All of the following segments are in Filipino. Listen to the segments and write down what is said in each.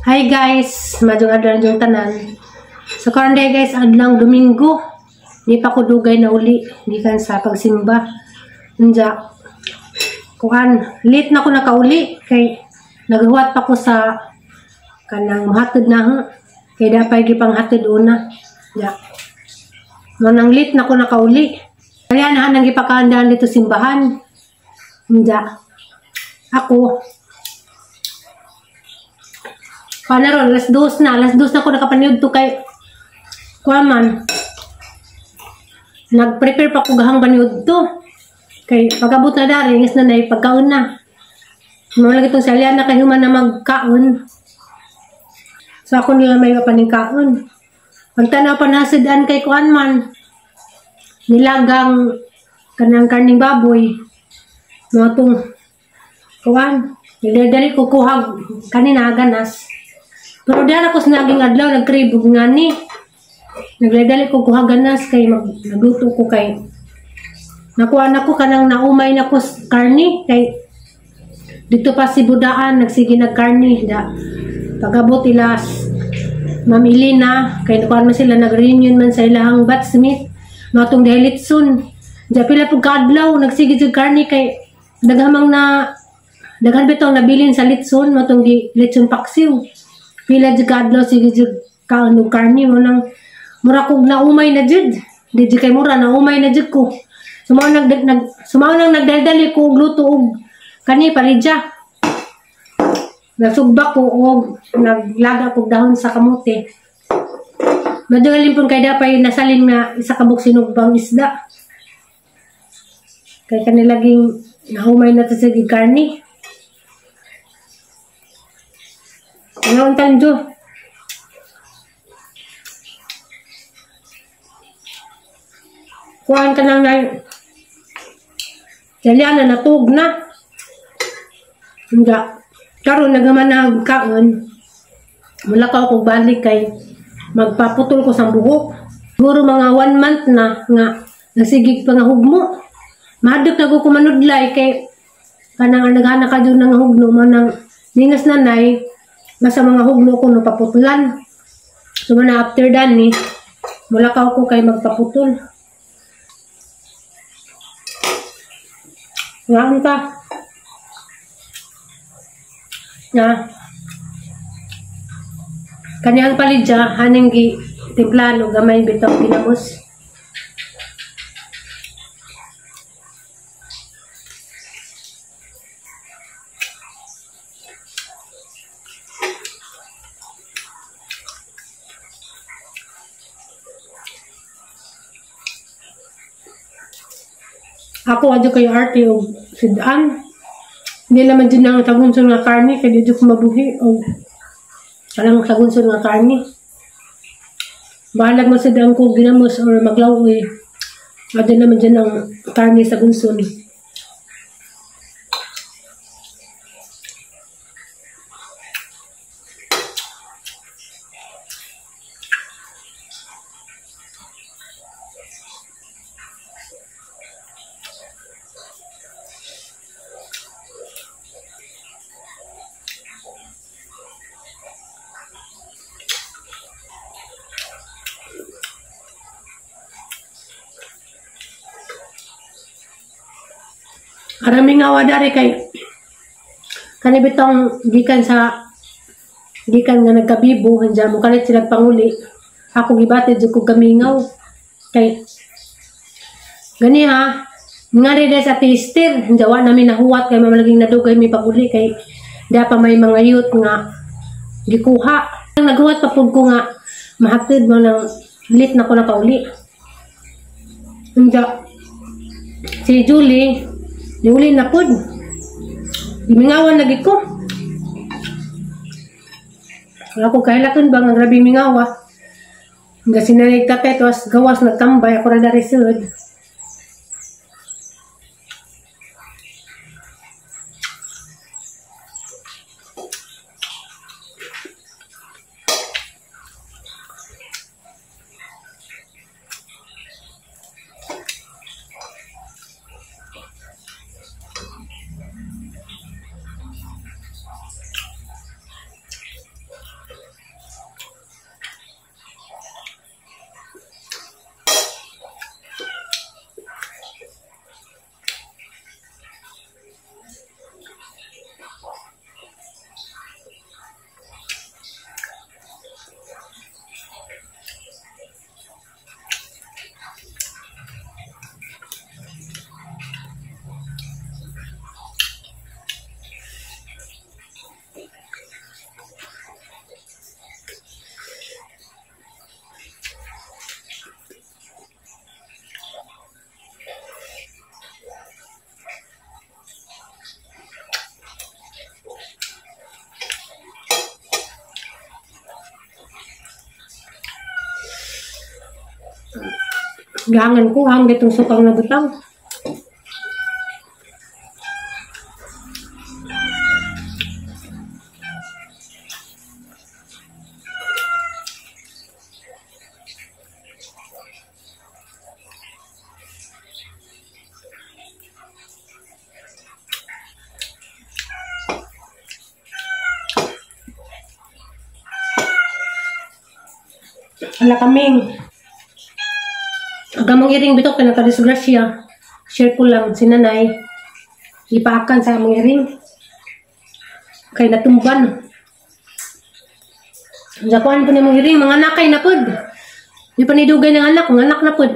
Hi guys, majong adlan yung tanan. So karon day guys, adlang Domingo. Di pa ko dugay na uli gikan sa pagsimba. Unja kuan, late na ko nakauli kay naghuwat pa ko sa kanang mahatod na kay dapay gipanghatod una. Ya. No nang late na ko nakauli. Kaya na nang gipakaandaan dito simbahan. Unja ako ron, alas 2 na ako nakapaniod to kay kuaman. Nag-prepare pa ko gahang paniod to. Kay pagabot na dari, is na pagkaon na. Mga itong salyan na kay human na magkaon. So ako nila may paning kaon. Pagtanaw pa nasidaan kay kuan man. Nilagang kanang karning baboy. Mga itong kuan. Nilidali ko kuhag kanina ganas. Pero dahil ako sa naging adlaw, nag-crave nga ni. Nagladali ko kuha ganas kay nagluto ko kay nakuha na ko kanang naumay na ko karni kay dito pa si Budaan nagsige nagkarni da pagabot ilas mamili na kay nakuha man sila nag-reunion man sa ilahang batsmith matong dahilitson da pila pug kadlaw nagsige jud karni kay daghamang na daghan bitong nabilin sa litson matong di litson paksiw pila jud kadlaw sige jud kaano karni mo nang mura kog naumay na jud. Di kay mura naumay na jud ko. Sumaw nang nagdaldali ko og luto og kani palidya. Nagsugba ko og naglaga kog dahon sa kamote. Madungalin pun kay dapay nasalin na isa ka sinugbang isda. Kay kanilaging naumay na ta sa karni. Ano ang jo? Kuhaan ka lang na kaya na natug na. Hindi. Karoon nagaman na kaon. Mula ka ako balik kay magpaputol ko sa buhok. Siguro mga 1 month na nga nasigig pa nga hugmo. Mahadok na ko kumanudlay kay kanang naghanak ka doon ng hugno manang ningas nanay basta mga hugno ko no paputulan. So na after that ni mula ka ako kay magpaputol. Ngaon ka. Na. Kanyang palidya, haning gi timplano, gamay bitong pinamos. Ako adyo kayo arte o sidaan. Hindi naman dyan ang sagunson nga karni kaya dito ko mabuhi o parang sagunson nga karni. Bahalag mo sidaan ko ginamos or maglaw eh. Adyo naman dyan ang karni sagunson. Araming awa dari kay kanibitong gikan nga nagkabibo hanja mo kalit sila panguli ako gibati jud ko gamingaw kay gani ha nga rin sa tester hanja wa namin nahuwat kay mamalaging nadugay mi paguli kay pa may mga youth nga gikuha naghuwat pa pud ko nga mahatid mo nang lit na ko nakauli hanja si Julie diuli na pod. Dimingawan lagi ko. Wala ko kahilakon ba nga grabe mingawa. Hanggang sinanay kape, tapos gawas nagtambay. Ako na narisod. Gangan ko, hanggang itong sukang nabutang. Wala kaming. Agamang iring bitok ka nakadisgrasya. Share ko lang si nanay. Ipaakan sa among iring. Kay natumban. Jakuan po ni mong iring. Mga nakay na pod. Di pa nidugay ng anak. Mga anak na pod.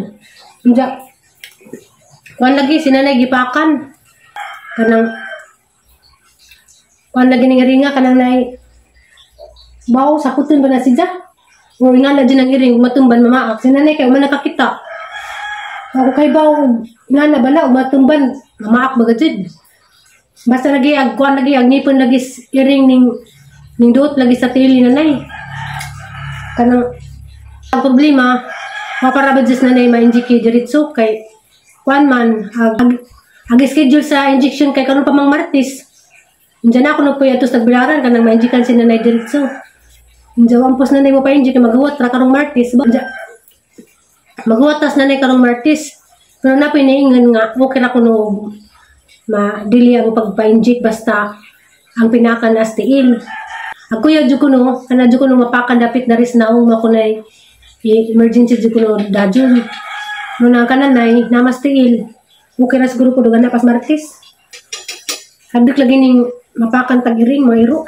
Kuan lagi si nanay gipakan. Kanang kuan lagi ng iringa. Kanang nay. Baw, sakutin ba na si Jack? O nga na din ang iring, matumban mamaak. Sinanay kayo, man nakakita. Ako kay ba, nga na bala, matumban, mamaak baga dyan. Basta lagi, kuhan lagi, nipon lagi iring ning doot, lagi sa tili nanay. Kanang, ang problema, maparabad dyan nanay, ma-injiki diritso, kay, kuhan man, ag-schedule sa injection kay karon pa mang Martis. Diyan ako nagpuyatos nagbilaran, kanang ma-injikan si nanay diritso. Jawampos na mo pa yun, maghuwat ra karong Martis. Maghuwatas na karong Martis. Pero na pinaingan nga, okay na ko no ma-dili ang pagpa-inject basta ang pinakan na stiil. Ako ya jud ko no, kana jud ko no mapakan dapit na ris naong makunay emergency jud ko no dajun. No na kananay na mastiil. Okay ra siguro ko dugan na pas Martis. Hadik lagi ning mapakan tagiring mairo.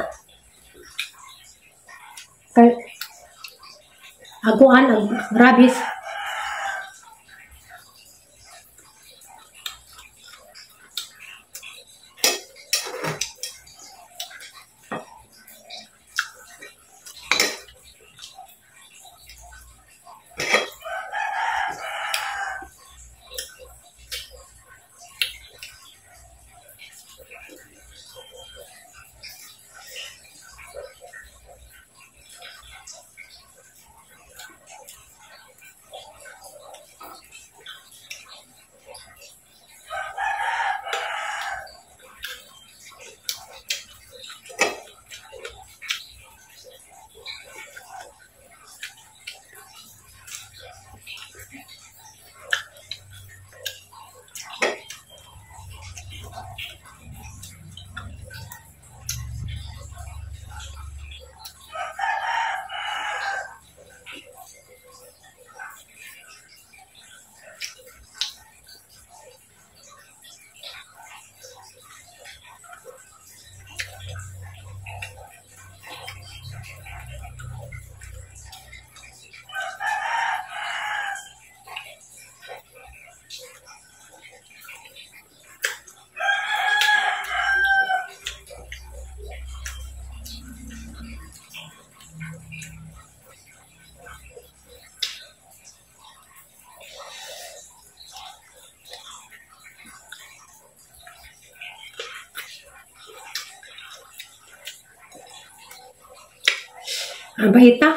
Kay aguan ang rabies. Ang bahita.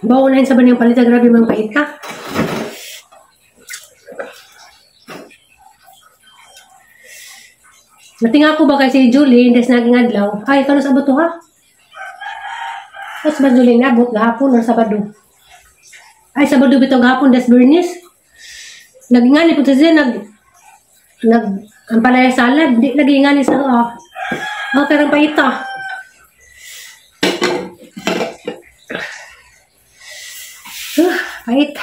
Baunahin sa banyang palita, grabe mga bahita. Natinga ko ba kay si Julie, hindi sa naging adlaw. Ay, kano sa buto ha? Tapos ba Julie nabot, gahapon o Sabado? Ay, Sabado bito gahapon, das Bernice. Naging ani po siya, ang palaya salad, di lagi nga ni sa karang paita. Pait.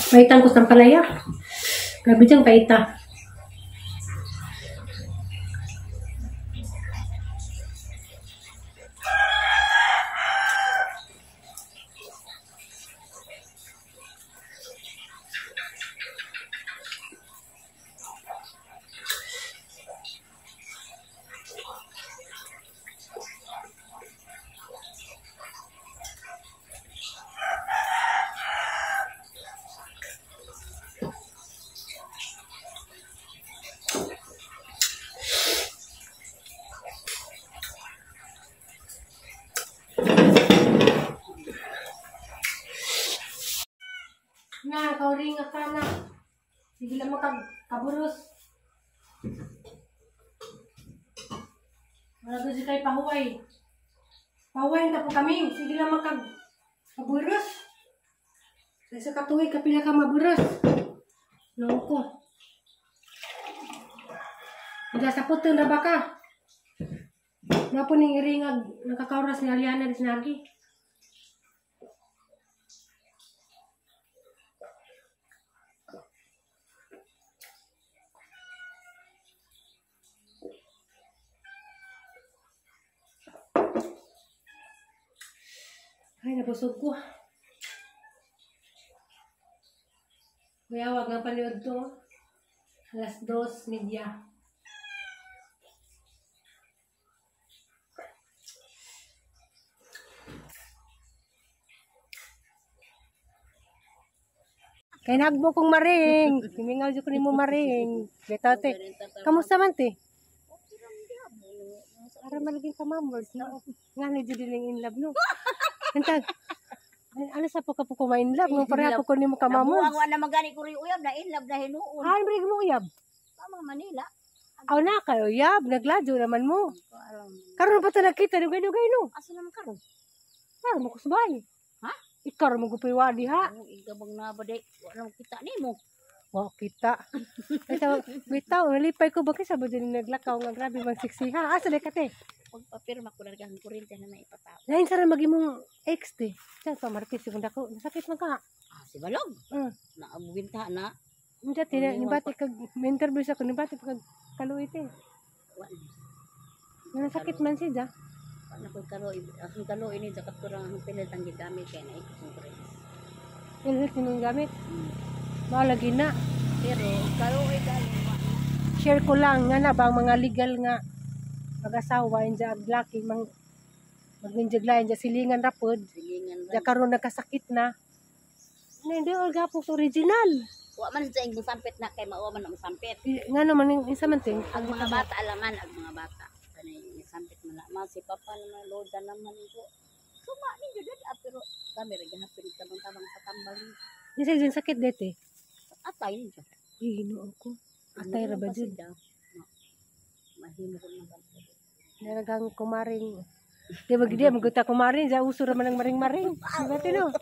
Paitan ko sa palaya. Grabe diyang paita. Sige lang mo kaburos. Wala doon si tayo pahuway. Pahuway na po kami. Sige lang kaburos. Sa katuwid, kapila ka maburos. Noong ko. Hindi sa puto na baka. Nga po ning iringag. Nakakauras ni Aliana di sinagi. Ay, nabusog ko. Kaya wag nga paliod to. Alas 2:30. Kaya nagbo kong maring. Himingaw dyan ko ni mo maring. Beta te. Kamusta man te? Para malaging kamamord. Nga ni Judiling in love no. Hintag. Ano sa po ko in love? Nung pareha po ko ni mo kamamord. Nabuang na magani ko rin uyab na in love na hinuon. Ano ba mo uyab? Tama Manila. Aw na kayo uyab. Nagladyo naman mo. Karoon pa ito nakita. Nugay-nugay no. Asa naman karon? Karoon mo kusbay. Ha? Ikaw mo gupiwadi ha. Ang igabang na ba day? Wala kita ni mo. Wow, kita. Bitaw, nalipay ko bakit sa din naglakaw nga grabe mang siksi ha. Asa day kate? Pagpapirma ko na ang kurente na naipataw. Lain sara magimong ex te. Diyan pa martis yung dako. Nasakit man ka. Si Balog. Naabubinta na. Hindi tina ni bati kag interview sa ko ni bati kag kaluit eh. Wala. Nasakit man siya. Paano ko ang kalo ini jakat ko ang pilit ang gigamit kay na ikot ng kurente. Ilit nimong gamit. Malagi na. Pero kalo ay galing Share ko lang nga na bang mga legal nga mag-asawa inja aglaki maginjaglayan ja silingan rapod. silingan Ja karon nagkasakit na. Hindi olga po original. wa man sa ing sampit na kay mao man ang sampit. Nga naman yung isa man ting. Ang mga bata alaman ang mga bata. Kanay sampit man na si papa naman loda naman ko. Suma ni jud pero kami ra gahapon tabang-tabang sa tambal. Isa din sakit dete. Atay ni jud. Hinuon ko. Atay ra ba jud? Mahimo ko na ba. Naragang kumaring. Di ba gidi maguta kumaring ja uso ra man ang maring-maring. Di ba tino?